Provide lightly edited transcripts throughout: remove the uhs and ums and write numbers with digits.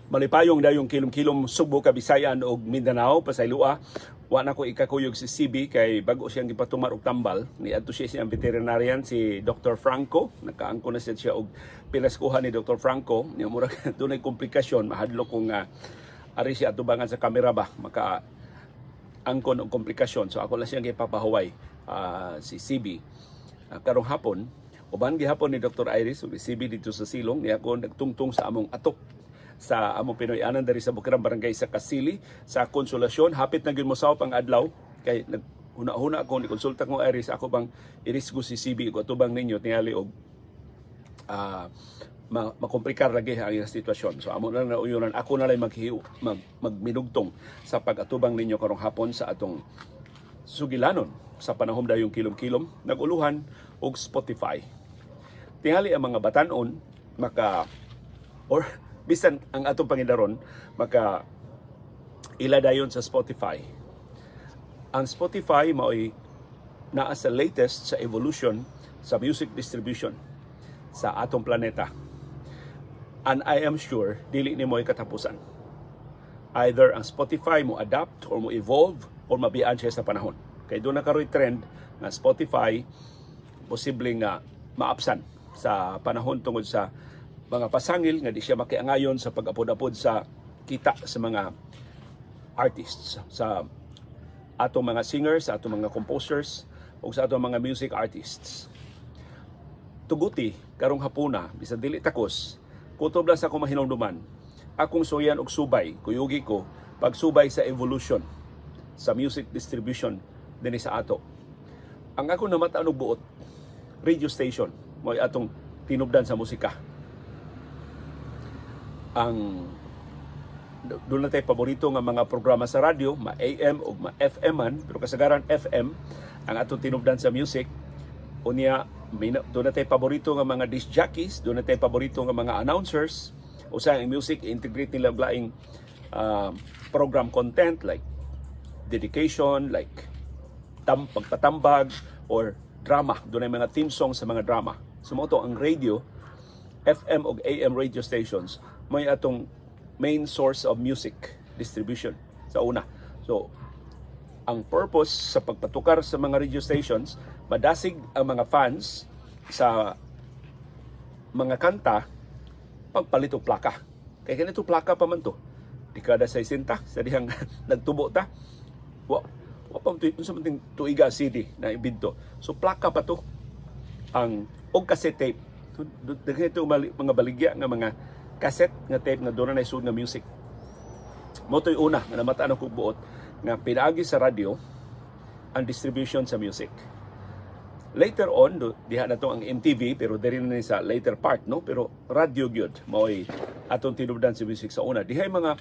malipayong dayong kilom-kilom Subo, Kabisayan ug Mindanao pasaylua. Wa na ko ikakuyog si CB kay bago siyang gipatumar og tambal ni adto siya siyang veterinarian si Dr. Franco. Nakaangko na siya og pilaskuhan ni Dr. Franco. Nya murag dunay komplikasyon, mahadlok kung ari siya atubangan sa kamera ba maka angkon og komplikasyon. So ako lang siyang gipapahuway si CB. Karong hapon uban gihapon ni Dr. Iris ug si CB dito sa silong ni ako nagtungtong sa among atok sa among Pinoy-anan dari sa Bukirang Barangay sa Kasili sa Konsolasyon. Hapit na gyud mo sawop ang adlaw kay naghuna-huna ako ni konsulta ko Iris ako bang irisgo si CB ug atubang ninyo tingali og makomplikar lagi ang iyang sitwasyon. So amo na nauyonan ako na lang magminugtong sa pag-atubang ninyo karong hapon sa atong sugilanon sa panahon dayong kilom-kilom naguluhan og Spotify. Tingali ang mga batan-on or bisan ang atong pangidaron maka ila dayon sa Spotify. Ang Spotify mao'y naa sa latest sa evolution sa music distribution sa atong planeta. And I am sure dili ni mo'y katapusan. Either ang Spotify mo adapt or mo evolve or mabiyaan siya sa panahon. Kay doon na karoy trend na Spotify posibleng maapsan sa panahon tungod sa mga pasangil nga di siya makiangayon sa pag-apod-apod sa kita sa mga artists, sa atong mga singers, sa atong mga composers o sa atong mga music artists. Tuguti karong hapuna bisan dili takos kutob lang sa akong mahinungduman akong suyan og subay kuyugi ko pagsubay sa evolution sa music distribution dinhi sa ato. Ang ako namataan og buot radio station mo'y atong tinubdan sa musika. Ang doon na tayo paborito nga mga programa sa radyo, ma-AM o ma-FM man, pero kasagaran FM ang atong tinubdan sa music. Unya, doon na tayo paborito nga mga disc jockeys, doon na tayo paborito nga mga announcers. O sa ang music, integrate nila laing program content like dedication, like pagpatambag, or drama. Doon ay mga theme songs sa mga drama. Sumoto ang radio, FM o AM radio stations, may atong main source of music distribution sa una. So, ang purpose sa pagpatukar sa mga radio stations, madasig ang mga fans sa mga kanta pagpalit og plaka. Kaya ganito plaka pa man to. Dekada 60 sa dihang nagtubo ta. Wa pa sa manting tuiga CD na ibidto. So plaka pa to. Ang og cassette tape. Daghan ito mga baligya nga mga cassette nga tape nga doon na naisud nga music. Mo to'y una nga namataan ako buot nga pinaagi sa radio ang distribution sa music. Later on, diha na to ang MTV pero diri na sa later part, no? Pero radio gyud mao'y atong tinubdan sa music sa una. Dihay mga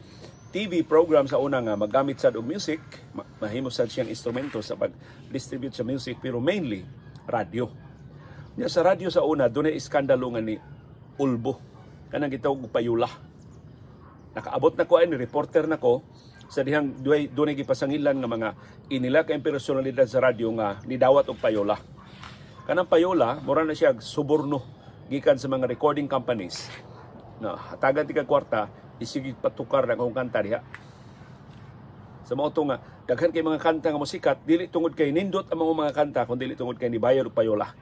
TV program sa una nga magamit sad og music, mahimo sad siyang instrumento sa pag-distribute sa music pero mainly radio. Nya sa radio sa una dunay iskandalo nga ni Ulbo kanang gitawag og payula. Nakaabot na ko ay ni reporter nako sa dihang dunay gipasangilan nga mga inila kay personalidad sa radyo nga nidawat og payula. Kanang payula mura na siya suborno gikan sa mga recording companies. Na hatagan ti kwarta isigi patukar na kung kanta diha. Sa mga nga daghan kay mga kanta nga musikat dili tungod kay nindot ang mga kanta kundi dili tungod kay nibayad og payula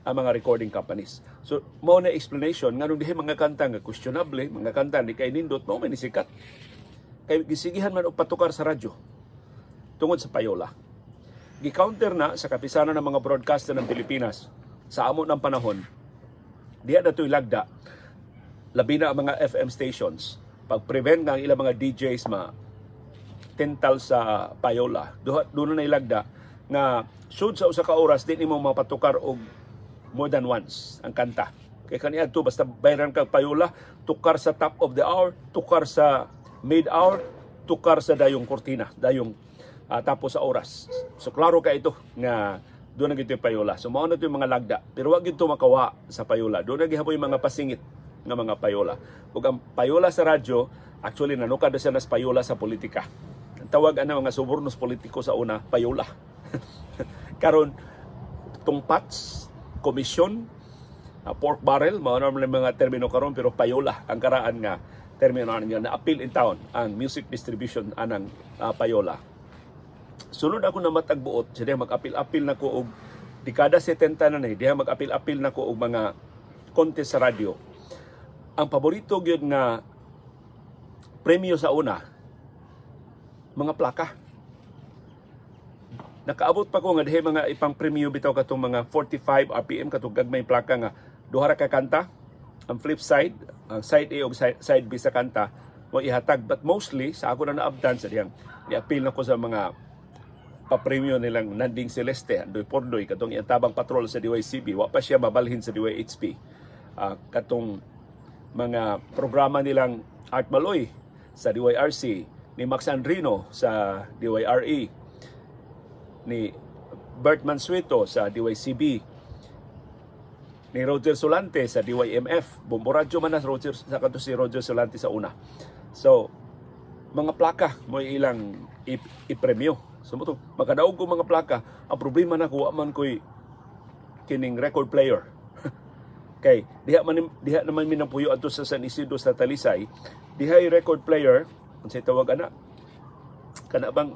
ang mga recording companies. So, mao na explanation nga nung dihay mga kanta nga questionable, mga kanta ni kay nindot, mao man ni sikat. Kay gisigihan man og patukar sa radyo tungod sa payola. Gi-counter na sa kapisanan ng mga broadcaster ng Pilipinas sa amo ng panahon. Diha na to'y lagda, labi na ang mga FM stations, pag-prevent nga ang ilang mga DJs tental sa payola. Doon na ilagda nga sud sa usa ka oras di nimo mapatukar og more than once ang kanta. Kaya kaniadto basta bayran kag payola, tukar sa top of the hour, tukar sa mid-hour, tukar sa dayong kortina, dayong tapos sa oras. So klaro ka ito nga doon na gito yung payola. So mao na ito yung mga lagda. Pero wag ito makawa sa payola. Doon na gihapoy mga pasingit nga mga payola. Ug ang payola sa radyo, actually nanukad na siya nas payola sa politika. Ang tawag ana mga subornos politiko sa una, payola. Karon tungpats, komisyon, pork barrel, mao na mga termino karon pero payola ang karaan nga termino niya na appeal in town ang music distribution anang payola. Sunod ako na matagbuot, siya mag-apil-apil na ko og dekada 70 na ni, diha mag-apil-apil na ko og mga contest sa radyo. Ang paborito gyud nga premyo sa una, mga plaka. Nakaabot pa ko nga diha mga ipang premyo bitaw katong mga 45 RPM katong gagmay plaka nga duha ra ka kanta. Ang flip side, ang side A o side B sa kanta mo ihatag, but mostly sa ako na naabdan sa diyang ni-appeal na ko sa mga papremyo nilang Nanding Celeste, Andoy Pordoy, katong iantabang patrol sa DYCB, wa pa siya mabalhin sa DYHP. Katong mga programa nilang Art Maloy sa DYRC, ni Max Andrino sa DYRE, ni Bert Mansueto sa DYCB, ni Roger Solante sa DYMF. Bomboradyo man na sa kanto si Roger Solante sa una. So, mga plaka mo ilang ipremyo. So, makadaog ko mga plaka. Ang problema na kuha man ko'y kining record player. Kay, diha naman minampuyo ato sa San Isidro sa Talisay. Diha yung record player, kung sa'y tawag kana bang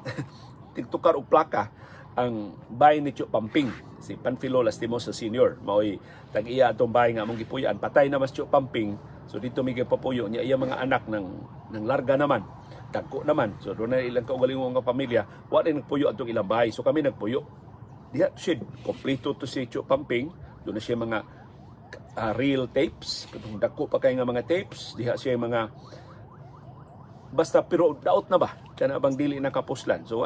tigtukar o plaka, ang bahay ni Tio Pamping, si Panfilo Lastimoso Senior. Mao'y tag-iya atong bahay nga mong gipuyaan. Patay na mas Tio Pamping. So dito may papuyo niya iya mga anak ng larga naman. Dagko naman. So doon na ilang kaugalingong nga pamilya. Wala nagpuyo atong ilang bahay. So kami nagpuyo. Diha siya, kompleto to si Tio Pamping. Doon na siya mga real tapes. Dagko pa kayo nga mga tapes. Diha siya mga basta pero daot na ba? Kana bang dili nakapuslan. So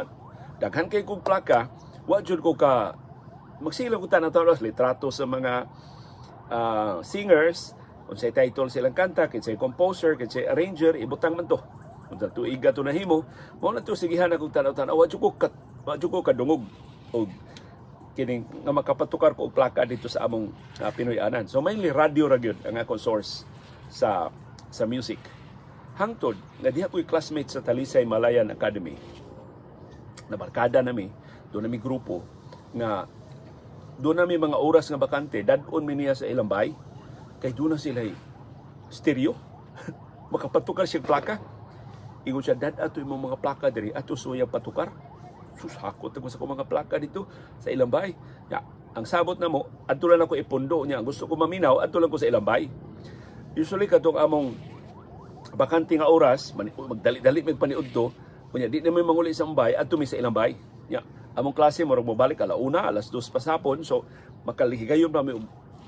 daghan kay kong plaka, wa jud ko ka magsilang ko tanang talos litrato sa mga singers, unsay title silang kanta, kinsay composer, kinsay arranger, ibutang man to. Unsa tuiga to nahimo, mo na to sigihan akong tanaw-tanaw, wa jud ko kadungog og kining nga makapatukar ko og plaka dito sa among Pinoy-anan. So mainly radio ra gyud ang akong source sa music. Hangtod nga diha ko'y classmate sa Talisay Malayan Academy. Nabarkada nami, doon nami grupo nga doon nami mga oras nga bakante, dadon mi niya sa ilang bahay kay doon na sila stereo. Makapatukar siya plaka. Ingon siya, dad ato yung mga plaka diri, ato suya patukar. Sus, hakot ako sa mga plaka dito sa ilang bahay. Ya, ang sabot na mo, ato lang ako ipundo niya. Gusto ko maminaw, ato lang ko sa ilang bahay. Usually katong among bakante nga oras, magdali-dali magpaniud to, kunya di na may manguli sa bahay, ato mi sa ilang bahay. Ya, among klase mo mo balik alauna, alas 2 pa sapon, so makalihigayon pa may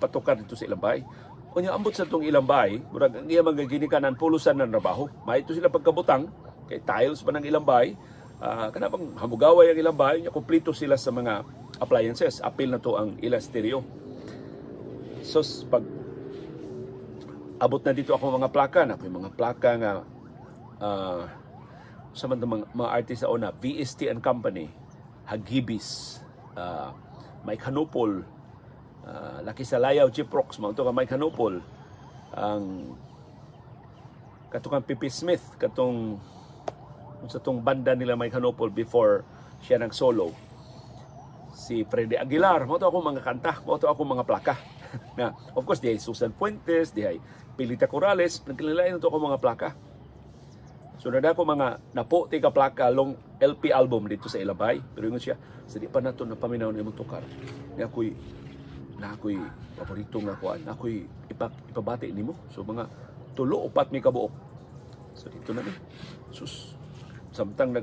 patukar dito sa ilang bahay. Kunya ambot sa tong ilang bahay, murag ang iya magagini-kanan pulusan ng trabaho. Maito sila pagkabutang kay tiles pa ng ilang bahay. Kana bang hamugaway ang ilang bahay, nya kompleto sila sa mga appliances. Apil na to ang ilang stereo. So pag abot na dito ako mga plaka na, mga plaka nga sa mga artist sa una, VST and Company, Hagibis, Mike Hanupol, Laki Salayaw, Chip Rocks, mga ito ka Mike Hanupol, ang katong Pipi Smith, katong sa tong banda nila Mike Hanupol before siya nag-solo. Si Freddy Aguilar, mga ito ako mga kanta, mga ito ako mga plaka. Na, of course, dihay Susan Fuentes, dihay Pilita Corrales, nagkalilain ito ako mga plaka. So nadako mga napo tika plaka long LP album dito sa Ilabay. Pero ingon siya, sa di pa nato napaminaw na imong tukar. Ni ako'y paborito nga kuan. Ako'y ipabati nimo. So mga 3 o 4 mi kabuok. So dito na ni. Sus. Samtang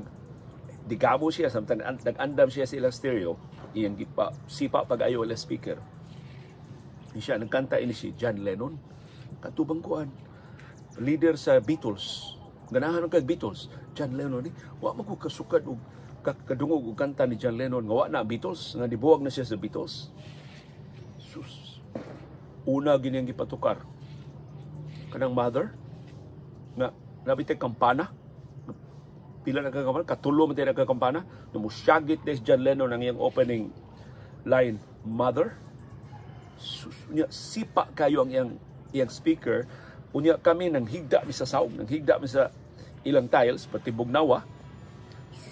digamo siya, samtang nag-andam siya sa ilang stereo, iyang sipa pag-ayo ila speaker. Siya nagkanta ini si John Lennon. Katubang kuan. Leader sa Beatles. Ganahan kay Beatles, John Lennon ni wa man ko kasukad og kadungog og kanta ni John Lennon nga wa na Beatles, nga dibuwag na siya sa Beatles. Sus. Una gini ang gipatukar. Kanang Mother nga nabitay kampana. Pila na kampana, katulo man tayo kampana. Numusyagit des John Lennon ang iyang opening line, Mother. Sus, niya sipa kayo ang iyang speaker. Unya kami nang higda mi sa saog, nang higda mi sa ilang tiles, pati bugnawa.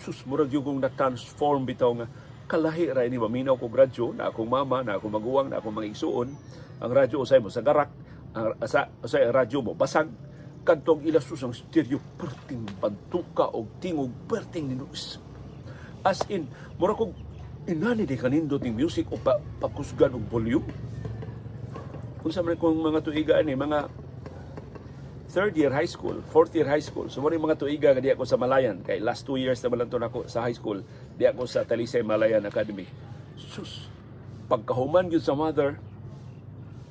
Sus, murag yung na-transform bitaw nga, kalahi ra ini maminaw kong radyo, na akong mama, na akong maguwang, na akong mga igsuon. Ang radyo usay mo sa garak, usay ang radyo mo basag, kantong ilasus ang stereo perting bantuka o tingog perting ninus. As in, mura kong inani di kanindot ng music o pakusgan og volume. Kung sa kung mga tuiga ni mga third year high school, fourth year high school. So mga tuiga di ako sa Malayan kay last 2 years na malanton ako sa high school, di ako sa Talisay Malayan Academy. Sus, pagkahuman gyud sa mother,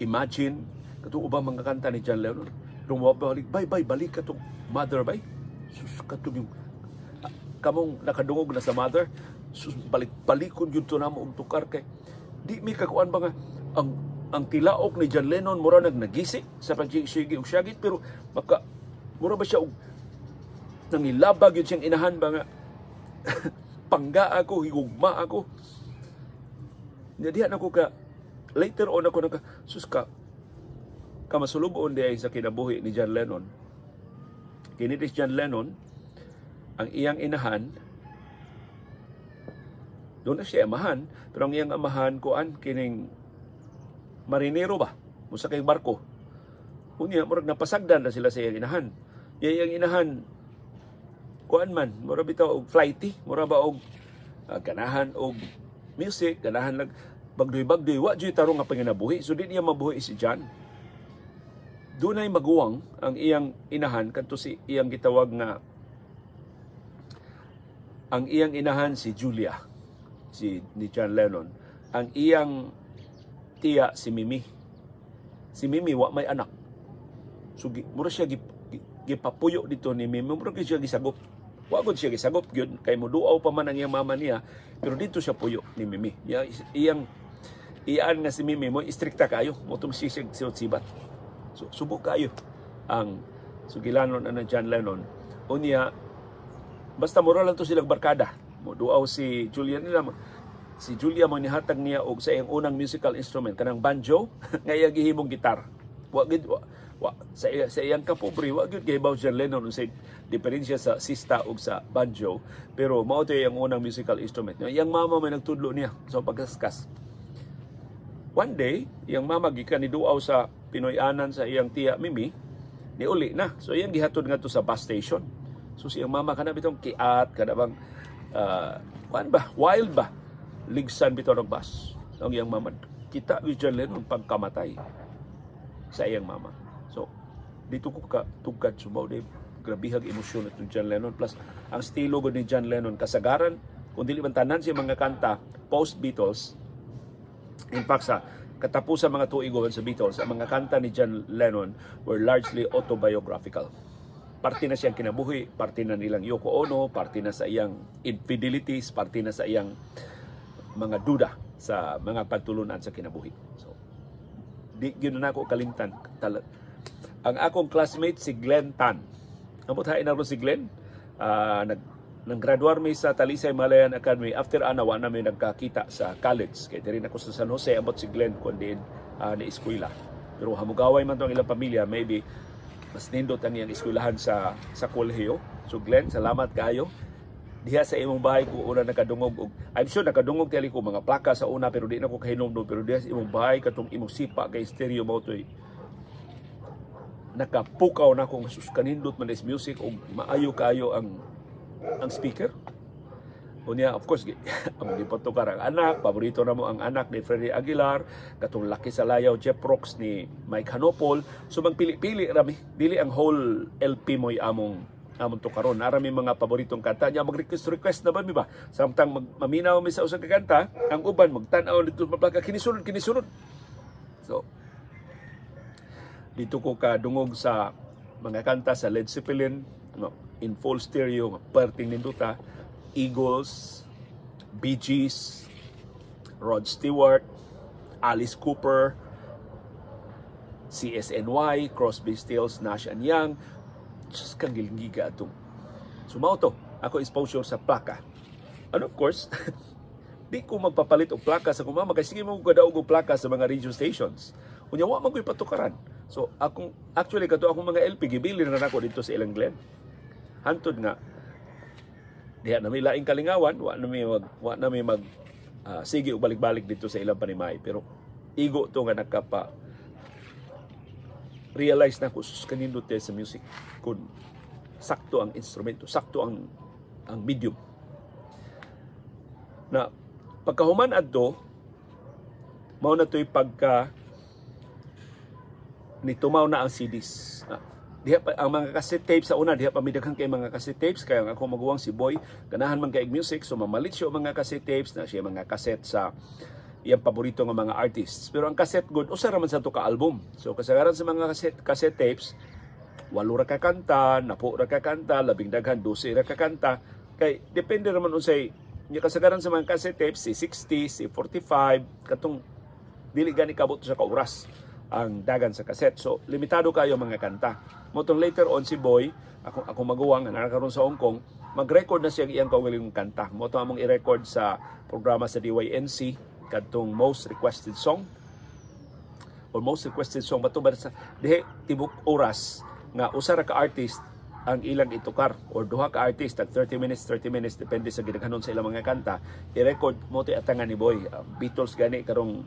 imagine katong ubang mga kanta ni John Lennon. Nung mabalik, balik ka tong mother, bay. Sus, katong yung kamong nakadungog na sa mother, sus, balik-balikon yun to na mo tukar kay. Di may kakuan ba nga, ang tilaok ni John Lennon, mura nagnagisi sa pagsigi og syagit, pero mura ba siya og nangilabag yun siyang inahan ba nga, pangga ako, higugma ako. Diyan ako later on ako sus kamasuluboon diay sa kinabuhi ni John Lennon. Kini John Lennon, ang iyang inahan, doon na siya amahan, pero ang iyang amahan, kuan, kining marinero ba? Musa kay barko. Unya, murag napasagdan na sila sa iyang inahan. Iyang inahan, kuan man, mura bitaw og flighty, mura ba og ganahan og music, ganahan lang, bagdoy-bagdoy, wa dyo'y tarong nga panginabuhi. So, di niya mabuhi si John. Doon ay maguwang ang iyang inahan, kanto si iyang gitawag nga, ang iyang inahan si Julia, ni John Lennon. Ang iyang tiya si Mimi. Si Mimi, wa may anak. So, mura siya gipapuyo dito ni Mimi, mura siya gisagop. Wa gud siya gisagop gyud kay moduaw pa man ang iyang mama niya, pero dito siya puyo ni Mimi. Iyang nga si Mimi mo istrikta kayo, mo tumsisig sibat. So, subok kayo ang sugilanon na John Lennon. Unya, basta mura lang to silang barkada. Moduaw si Julia nila. Si Julia mo nihatag niya og sa iyang unang musical instrument, kanang banjo, nga iya gihimong gitar. Sa iyang kapobre, wa gyud kay John Lennon sa diferensya sa sista ug sa banjo, pero mao to iyang unang musical instrument. Iyang mama may nagtudlo niya sa pagkaskas. One day, iyang mama gikan ni duaw sa Pinoyanan sa iyang tiya Mimi, niuli na. So iyang gihatod nga to sa bus station. So siyang mama kana bitong kiat, kana bang wild ba? Ligsan bitaw ng bus. Ang iyang mama, kita ni John Lennon pagkamatay sa iyang mama. So, dito ko tugkad subaw di grabihag emosyon itong John Lennon. Plus, ang estilo ni John Lennon, kasagaran, kung dili man tanan siya mga kanta, post-Beatles, in fact, sa katapusan mga tuigon sa Beatles, ang mga kanta ni John Lennon were largely autobiographical. Parte na siyang kinabuhi, parte na nilang Yoko Ono, parte na sa iyang infidelities, parte na sa iyang mga duda sa mga pagtulunan sa kinabuhi. So, di yun na ako kalimtan. Ang akong classmate si Glenn Tan. Amot hain na rin si Glenn. Nang-graduar mi sa Talisay Malayan Academy. After anawa na may nagkakita sa college. Kaya rin ako sa San Jose. Amot si Glenn kundi na eskwela. Pero hamugaway man itong ilang pamilya. Maybe mas nindot ang iyang eskwelahan sa kolehiyo. So Glenn, salamat kayo. Diha sa imong bahay ko una nakadungog. I'm sure nakadungog tali ko mga plaka sa una pero di na ko kahinomdom. Pero diha sa imong bahay katong imong sipa kay stereo mo ito'y nakapukaw na kung kanindot man is music o maayo kayo ang speaker. Unya, of course, ang gipatukar ang anak, paborito na mo ang anak ni Freddie Aguilar, katong Laki sa Layaw, Jeff Rocks ni Mike Hanopol. So magpili-pili rami, dili ang whole LP mo'y among tukaron. Narami mga paboritong kanta niya, mag-request na ba mi ba? Samtang maminaw mi sa usang kanta, ang uban magtanaw dito maplaka kinisunod. So dito ko kadungog sa mga kanta sa Led Zeppelin, in full stereo, perting ninduta, Eagles, Bee Gees, Rod Stewart, Alice Cooper, CSNY, Crosby, Stills, Nash and Young. Just kang gilgiga itong sumauto. Ako exposure sa plaka. And of course, di ko magpapalit og plaka sa kumama kasi sige mo kadaog og plaka sa mga radio stations. Unya wa man ko'y patukaran. So akong actually kato akong mga LP gibili na nako dito sa ilang Glen. Hantod nga diha na may laing kalingawan, wa na may mag sige og balik-balik dito sa ilang panimay, pero igo to nga realize na ko kanindot tayo sa music kung sakto ang instrumento, sakto ang medium. Na pagkahuman adto mao na to'y pagka nitumaw na ang CDs. Diha pa, ang mga cassette tapes sa una, diha pa midaghang kay mga cassette tapes, kaya ako maguwang si Boy, ganahan man kay music, so mamalit siya mga cassette tapes, na siya mga cassette sa iyang paborito nga mga artists. Pero ang cassette good, usa raman sa to ka album. So kasagaran sa mga cassette tapes, 8 ra ka kanta, 10 ra ka kanta, labing daghan 12 ra ka kanta. Kay depende naman unsay nya kasagaran sa mga cassette tapes, si 60, si 45, katong dili gani kabot sa kauras ang dagan sa cassette. So limitado kayo mga kanta. Motong later on si Boy, ako maguwang na karon sa Hong Kong, mag-record na siya iyang kaugalingong kanta. Moto among i-record sa programa sa DYNC kadtong most requested song or most requested song bato ba sa dihe tibok oras nga usa ra ka artist ang ilang itukar or duha ka artist tag 30 minutes depende sa gidaghanon sa ilang mga kanta i-record mo ti atangan ni Boy. Beatles gani karong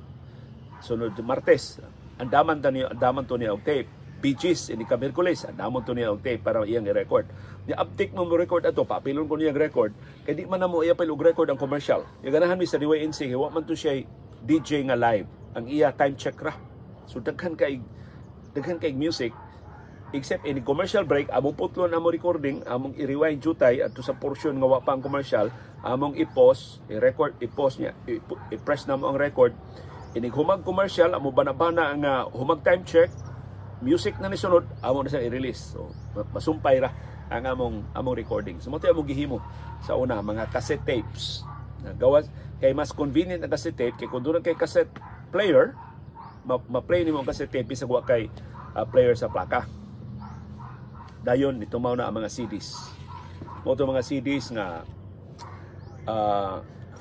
sunod Martes andaman to niya og tape. Bee Gees ini ka Miyerkules andamon to niya og tape para iyang i-record. Ni uptake mo record ato papilon ko niya record kay di man na mo iya pilog record ang commercial. Yung ganahan mi sa DYNC hiwa man to siya DJ nga live. Ang iya time check ra. So daghan kay music except in commercial break among putlon among recording among i-rewind jutay adto sa portion nga wa pa ang commercial among i-pause niya i-press na mo ang record inig humag commercial amo bana-bana ang humag time check music na ni sunod amo na siya i-release. So masumpay ra ang among recording. So mo tayo among gihimo sa una mga cassette tapes. Gawas kay mas convenient ang cassette tape kay kun dunay kay cassette player ma-play nimo ang cassette tape bisag wa kay player sa plaka. Dayon nitumaw na ang mga CDs. Mo to mga CDs nga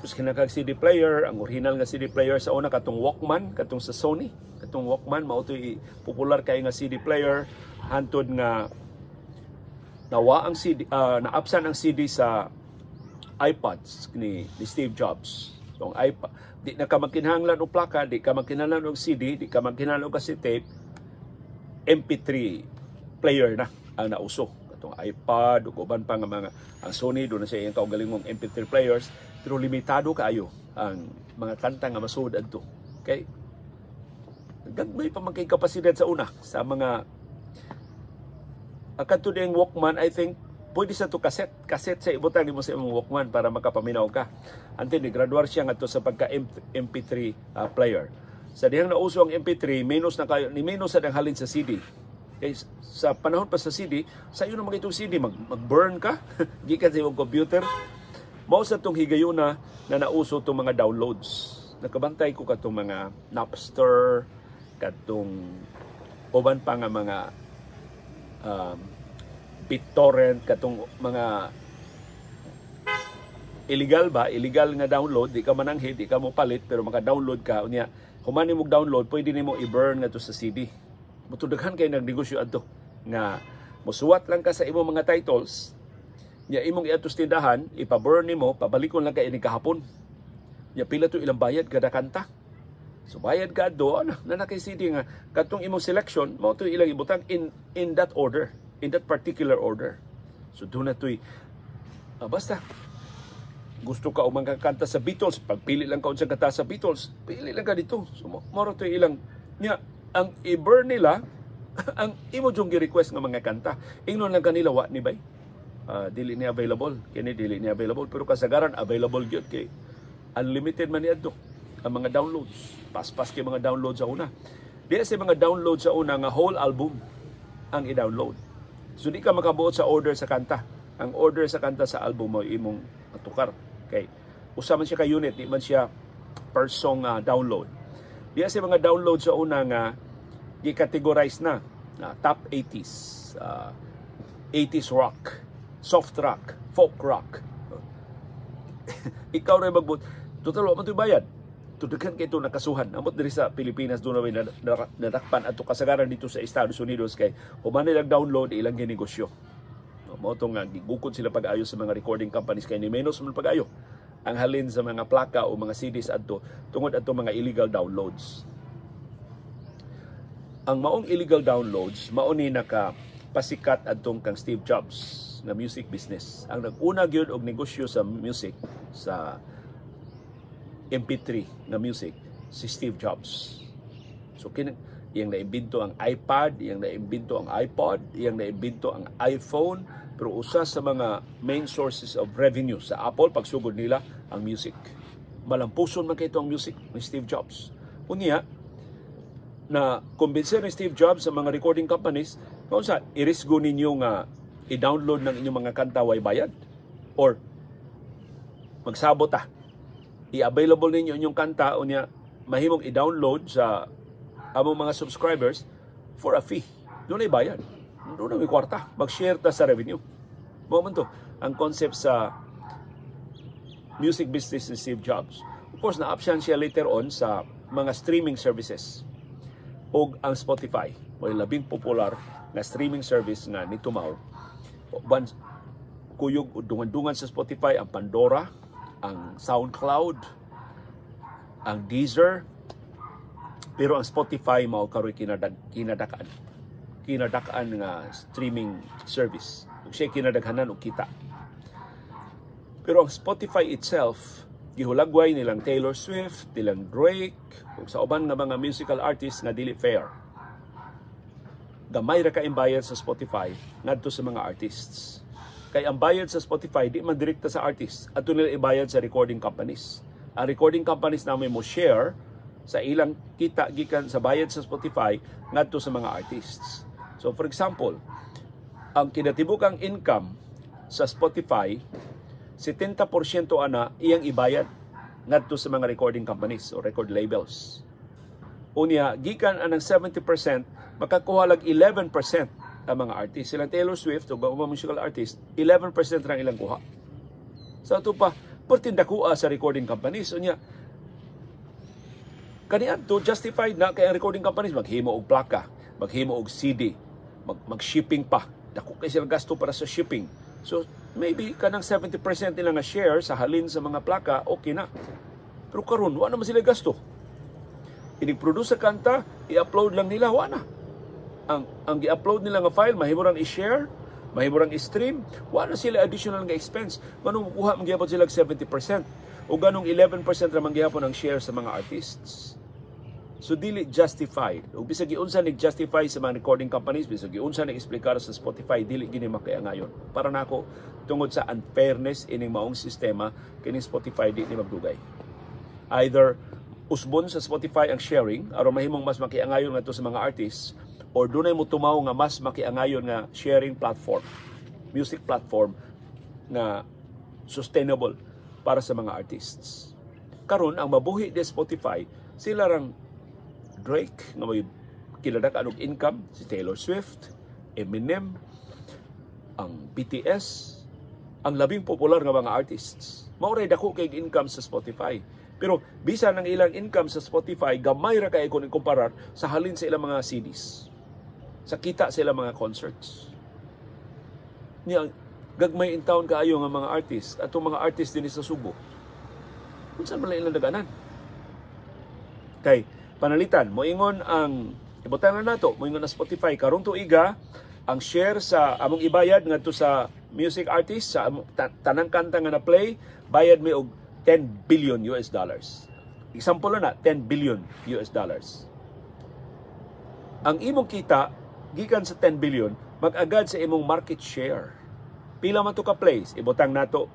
kinakag CD player, ang original nga CD player sa una katong Walkman, katong sa Sony, katong Walkman mao toy popular kay nga CD player hantod nga nawa ang CD naapsan ang CD sa iPods ni Steve Jobs. So ang iPod di na ka magkinahanglan og plaka, di ka magkinahanglan og CD, di ka magkinahanglan og cassette tape, MP3 player na ang nauso. Katong iPod ug uban pa nga mga ang Sony do na siya iyang kaugalingong MP3 players. Pero limitado kaayo ang mga kanta nga masud adto. Okay? Gagmay pa man kay kapasidad sa una sa mga kadto ding Walkman. I think pwede sa to cassette sa ibutan nimo sa imong Walkman para makapaminaw ka. Until ni graduar siya ngadto sa pagka MP3 player. Sa dihang nauso ang MP3 minus na kayo ni minus sa halin sa CD. Okay? Sa panahon pa sa CD, sa iyo na magitong CD mag-burn ka gikan sa imong computer. Mao sa itong higayuna na nauso itong mga downloads. Nakabantay ko katong mga Napster, katong uban pa nga mga BitTorrent, katong mga illegal nga download, di ka mananghi, di ka mo palit, pero maka-download ka. Unya, humani mo download, pwede nimo i-burn nga to sa CD. Mutudaghan kayo nagnegosyo adto nga musuwat lang ka sa imong mga titles. Ya imong iatos tindahan, ipa-burn nimo, pabalikon lang kay ini kahapon. Ya pila to ilang bayad kada kanta. So bayad ka do na kay CD nga katong imong selection mao to ilang ibutang in that order, in that particular order. So do na toy basta gusto ka og mga kanta sa Beatles, pagpili lang ka unsa kanta sa Beatles, pili lang ka dito. So mao to ilang nya ang i-burn nila ang imo jung gi-request nga mga kanta. Ingnon lang kanila wa ni bay. Dili ni available, pero kasagaran available gyud kay unlimited man niadto ang mga downloads. Paspas kay mga downloads sa una. Di sa mga downloads sa una nga whole album ang i-download. So di ka makabuot sa order sa kanta. Ang order sa kanta sa album mo imong matukar kay usa man siya ka unit, di man siya per song download. Di sa mga download sa una nga gi-categorize na top 80s, 80s rock, soft rock, folk rock. Ikaw rin magbut. Total, wala man ito'y bayad. Tudagan kayo ito nakasuhan. Amot diri sa Pilipinas, doon na nadakpan at kasagaran dito sa Estados Unidos kay human nilang download, ilang ginegosyo. Mo ito nga, gigukod sila pag-ayo sa mga recording companies kay ni menos man pag-ayo ang halin sa mga plaka o mga CDs adto tungod adto mga illegal downloads. ang maong illegal downloads mao ni nakapasikat adtong kang Steve Jobs nga music business. Ang nag-una gyud og negosyo sa music, sa MP3 nga music, si Steve Jobs. So iyang naimbento ang iPad, iyang naimbento ang iPod, iyang naimbento ang iPhone, pero usa sa mga main sources of revenue sa Apple pagsugod nila ang music. Malampuson man kay ito ang music ni Steve Jobs. Unya na kumbinser ni Steve Jobs sa mga recording companies, kung sa irisgo ninyo nga i-download ng inyong mga kanta way bayad, or magsabot i-available ninyo inyong kanta unya mahimong i-download sa among mga subscribers for a fee. Doon ay bayad. Doon ay kwarta. Mag-share ta sa revenue. Mo to ang concept sa music business ni Steve Jobs. Of course, na-option siya later on sa mga streaming services. O ang Spotify, may labing popular na streaming service nga ni Tumaw. Kuyog dungan-dungan sa Spotify ang Pandora, ang SoundCloud, ang Deezer, pero ang Spotify mao karoy kinadakaan nga streaming service. Siya kinadaghanan og kita. Pero ang Spotify itself, gihulagway nilang Taylor Swift, nilang Drake, ug sa uban nga mga musical artists nga dili fair. Gamay ra ka imbayad sa Spotify ngadto sa mga artists. Kay ang bayad sa Spotify di man direkta sa artists, adto nila ibayad sa recording companies. Ang recording companies na may mo share sa ilang kita gikan sa bayad sa Spotify ngadto sa mga artists. So for example, ang kinatibukang income sa Spotify, 70% ana iyang ibayad ngadto sa mga recording companies o record labels. Unya, gikan anang 70%, makakuha lag 11% ang mga artist. Silang Taylor Swift o mga musical artist, 11% lang ilang kuha. Sa ito pa, pertindakua sa recording companies. Unya, kaniyan to justified na kay ang recording companies maghimo og plaka, maghimo og CD, mag-shipping pa. Dako kay sila gasto para sa shipping. So, maybe kanang 70% nila nga share sa halin sa mga plaka, okay na. Pero karon wala naman sila gasto. I-produce sa kanta, i-upload lang nila, wala na. Ang i-upload nila nga file, mahimurang i-share, mahimurang i-stream, wala sila additional nga expense. Ganong kuha mangyapon sila 70%. O ganong 11% na mangyapon ang share sa mga artists. So, dili justified. O bisag giunsa nag-justify sa mga recording companies, bisag giunsa nag-explicar sa Spotify, dili gini makayangayon. Para nako tungod sa unfairness ining maong sistema, kining Spotify di ni magdugay. Either usbon sa Spotify ang sharing, aron mahimong mas makiangayon ngadto sa mga artists, or dunay mo tumaw nga mas makiangayon nga sharing platform, music platform na sustainable para sa mga artists. Karon ang mabuhi di Spotify, sila rang Drake nga may kiladakan og income, si Taylor Swift, Eminem, ang BTS, ang labing popular nga mga artists. Mauray dako kay income sa Spotify. Pero bisan ang ilang income sa Spotify, gamay ra kay kung ikumparar sa halin sa ilang mga CDs. Sa kita sa ilang mga concerts. Niya gagmay in town kaayo nga mga artist, atong mga artist din sa Subo. Unsa man ilang daganan? Kay panalitan, moingon ang ibutan na nato, moingon na Spotify karong tuiga ang share sa among ibayad ngadto sa music artist sa tanang kanta nga na play, bayad mi og 10 billion US dollars. Example na 10 billion US dollars. Ang imong kita gikan sa 10 billion mag-agad sa imong market share. Pila man to ka plays, ibutang nato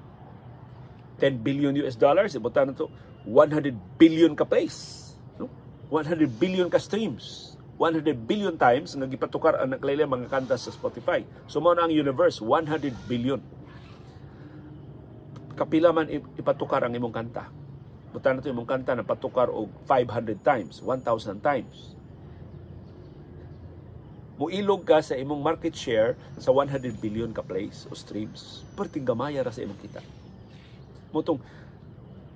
10 billion US dollars, ibutang nato 100 billion ka plays. 100 billion ka streams. 100 billion times nga gipatukar ang nakalaila mga kanta sa Spotify. So mao na ang universe, 100 billion. Kapila man ipatukar ang imong kanta. Buta na ito imong kanta na patukar og 500 times, 1,000 times. Muilog ka sa imong market share sa 100 billion ka plays o streams. Perting gamaya ra sa imong kita. Mutong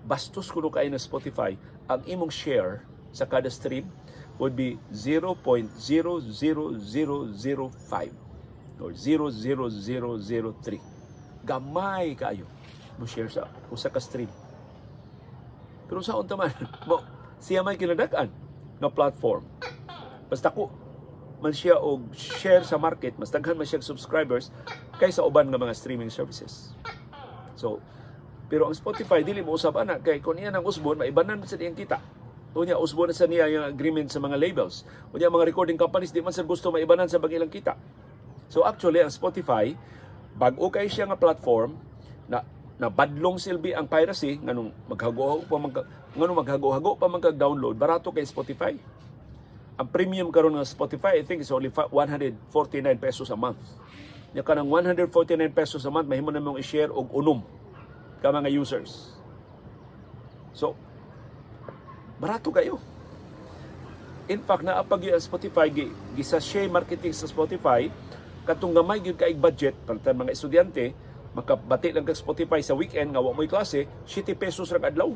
bastos kuno kay na Spotify, ang imong share sa kada stream would be 0.00005 or 0.0003. Gamay kaayo mo share sa usa ka stream. Pero sa unta man, siya may kinadak-an nga platform. Basta ko man siya og share sa market, mas daghan man siya subscribers kaysa uban nga mga streaming services. So, pero ang Spotify dili mo usab ana kay kun iya nang usbon maibanan sa iyang kita. Unya usbon na sa niya yung agreement sa mga labels. Unya mga recording companies di man sa gusto maibanan sa bagilang kita. So actually ang Spotify bag-o kay siya nga platform na badlong silbi ang piracy nganong maghago-hago pa man kag-download barato kay Spotify. Ang premium karon nga Spotify I think is only 149 pesos a month. Nya kanang 149 pesos a month mahimo na mong i-share og unom ka mga users. So, barato kayo. In fact, naapag yung Spotify, gisa-share marketing sa Spotify, katong gamay yun kaig budget, palitan mga estudyante, makabati lang kag Spotify sa weekend, nga wa mo'y klase, 7 pesos lang adlaw.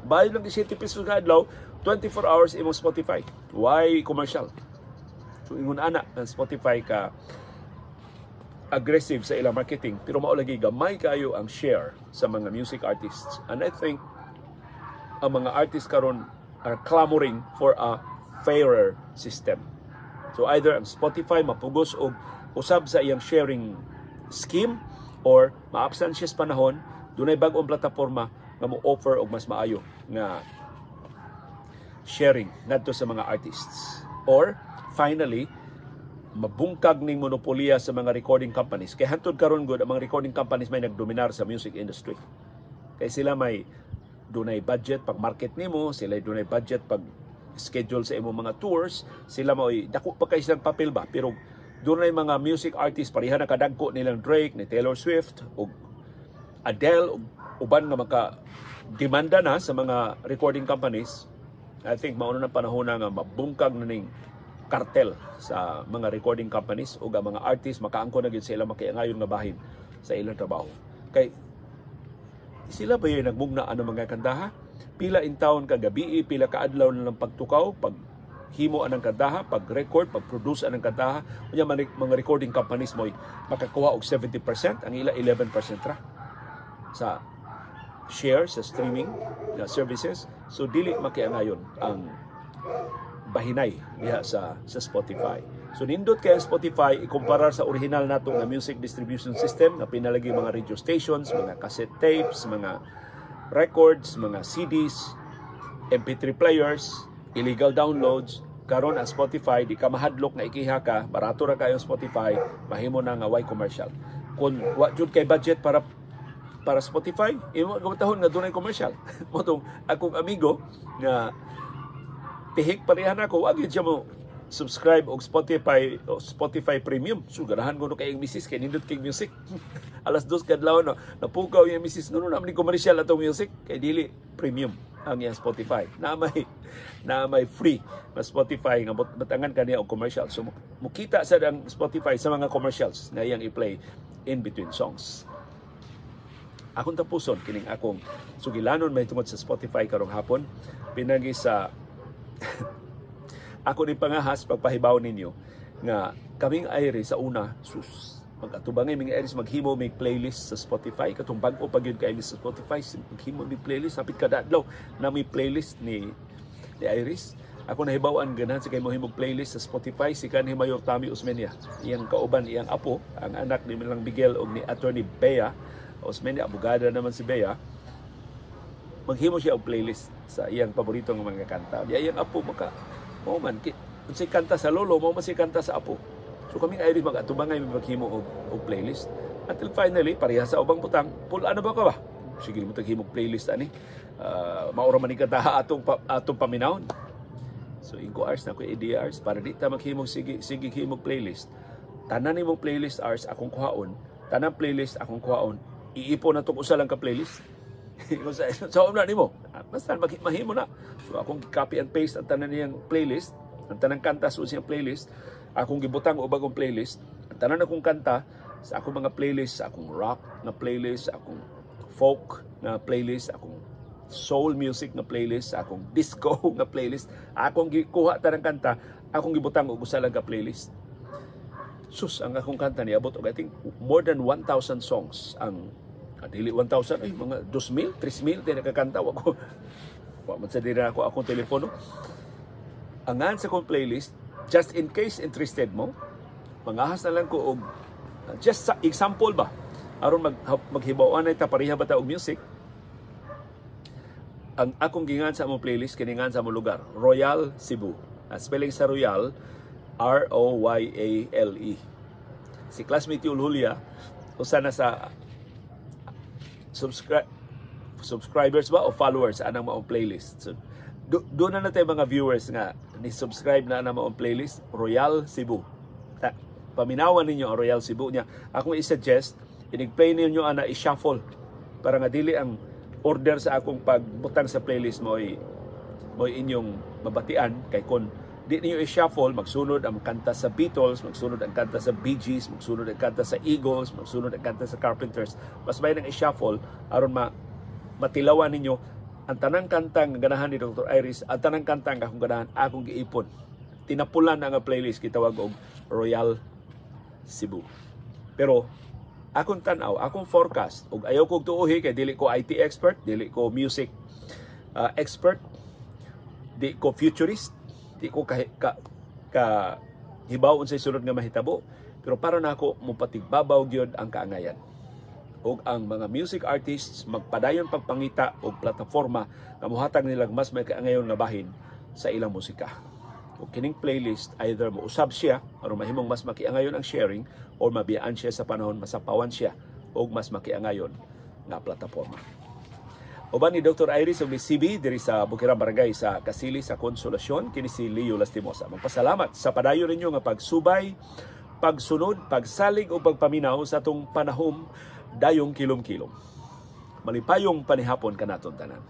Bayad lang 7 pesos lang adlaw, 24 hours imong Spotify. Why commercial? So, ingon ana ng Spotify ka aggressive sa ilang marketing pero mao lagi gamay kayo ang share sa mga music artists, and I think ang mga artists karon are clamoring for a fairer system. So either ang Spotify mapugos og usab sa iyang sharing scheme or ma-absent siya sa panahon, dunay bag-ong plataporma nga mo offer og mas maayo nga sharing ngadto sa mga artists, or finally mabungkag ning monopolya sa mga recording companies. Kay hantod karon gud ang mga recording companies may nagdominar sa music industry. Kay sila may dunay budget pag market nimo, sila dunay budget pag schedule sa imong mga tours, sila may dako pa kay silang papel ba, pero dunay mga music artists pareha na kadagko nilang Drake, ni Taylor Swift ug Adele ug uban nga maka demanda na sa mga recording companies. I think mao na panahon na nga mabungkag na ning kartel sa mga recording companies o mga artists makaangko na gyud sila makiangayon nga bahin sa ilang trabaho. Kay sila ba yung nagmugna ano mga kantaha? Pila in town kagabi, pila ka adlaw na lang pagtukaw, pag himo anang kantaha, pag-record, pag-produce anang kantaha. Unya mga recording companies mo makakuha og 70%, ang ila 11% ra sa share sa streaming services. So dili makiangayon ang bahinay diha sa Spotify. So nindot kay Spotify ikumparar sa original nato nga music distribution system na pinalagi mga radio stations, mga cassette tapes, mga records, mga CDs, MP3 players, illegal downloads. Karon ang Spotify di ka mahadlok na ikiha ka, barato ra kayo Spotify, mahimo na nga way commercial. Kung wa jud kay budget para Spotify, imo gawtahon nga dunay commercial. Motong akong amigo nga tihik parehan ako, wag yun siya mo subscribe og Spotify Premium. So ganahan ko no kay misis kay nindot kay music. Alas 2 kadlaw no, napukaw yung misis no naman ni commercial atong music kay dili premium ang yang Spotify. Na may free na Spotify nga batangan kaniya og commercial. So mukita sa ang Spotify sa mga commercials na iyang i-play in between songs. Akong tapuson kining akong sugilanon may tungod sa Spotify karong hapon pinagi sa ako ni pangahas pagpahibaw ninyo nga kaming Iris sa una sus magkatubangay mga Iris maghimo may playlist sa Spotify katong bag-o pag yun kay sa Spotify maghimo may playlist hapit kada adlaw na may playlist ni Iris. Ako nahibawan ganahan sa kay mohimog playlist sa Spotify si kanhi Mayor Tami Osmeña, iyang kauban iyang apo ang anak ni Milang Miguel og ni Attorney Bea Osmeña, abogada naman si Bea. Maghimo siya og playlist sa iyang paborito nga mga kanta. Iyang apo maka mao man si kanta sa lolo, mao man si kanta sa apo. So kaming Irish mag-atubangay maghimo og playlist. Until finally pareha sa ubang putang, pula na ba ka ba? Sige mo taghimo playlist ani. Maura man ni kanta atong paminawon. So inko hours na ko ADRs para di ta maghimo sige himo playlist. Tanan nimong playlist hours akong kuhaon, tanan playlist akong kuhaon, iipon na tong usa lang ka playlist. Sa umla nimo basta mahimo na. So akong copy and paste ang tanan niyang playlist, ang tanang kanta sa siyang playlist, akong gibutang og bagong playlist, ang tanan akong kanta sa akong mga playlist, akong rock na playlist, akong folk na playlist, akong soul music na playlist, akong disco na playlist, akong gikuha tanang kanta, akong gibutang og usa lang ka playlist. Sus, ang akong kanta ni abot og I think more than 1,000 songs ang dili 1,000 ay mga 2,000, 3,000 din nakakanta ako. Wa man sa dira ako akong telepono. Angan sa kong playlist just in case interested mo, mangahas na lang ko og just sa example ba aron maghibaw-an ta pareha ba ta og music. Ang akong gingan sa among playlist kiningan sa among lugar, Royal Cebu. Spelling sa Royal, R-O-Y-A-L-E. Si classmate Yul Julia, usa na sa subscribers ba o followers anang maong playlist. So, doon na natin mga viewers nga ni-subscribe na maong playlist, Royal Cebu. Paminawan ninyo ang Royal Cebu niya. Akong i-suggest, inig-play ninyo ana i-shuffle para nga dili ang order sa akong pagbutang sa playlist mo ay inyong mabatian kay kun di niyo i-shuffle, magsunod ang kanta sa Beatles, magsunod ang kanta sa Bee Gees, magsunod ang kanta sa Eagles, magsunod ang kanta sa Carpenters. Mas may nang i-shuffle aron matilawan ninyo ang tanang kantang ganahan ni Dr. Iris, ang tanang kantang akong ganahan akong giipon. Tinapulan ang playlist kitawag og Royal Cebu. Pero akong tanaw, akong forecast, ug ayaw kong tuuhi kay dili ko IT expert, dili ko music expert, di ko futurist, di ko hibaw unsay sulod nga mahitabo, pero para nako mupatigbabaw gyud ang kaangayan. Ug ang mga music artists magpadayon pagpangita og plataforma nga mohatag nilang mas may kaangayon nga bahin sa ilang musika. Ug kining playlist either mousab siya aron mahimong mas makiangayon ang sharing or mabiyaan siya sa panahon masapawan siya og mas makiangayon nga plataporma. Uban ni Dr. Iris ug ni CB diri sa Bukirang Barangay sa Kasili sa Konsolasyon, kini si Leo Lastimosa. Magpasalamat sa padayon ninyo nga pagsubay, pagsunod, pagsalig o pagpaminaw sa atong panahom dayong kilom-kilom. Malipayong panihapon kanaton tanan.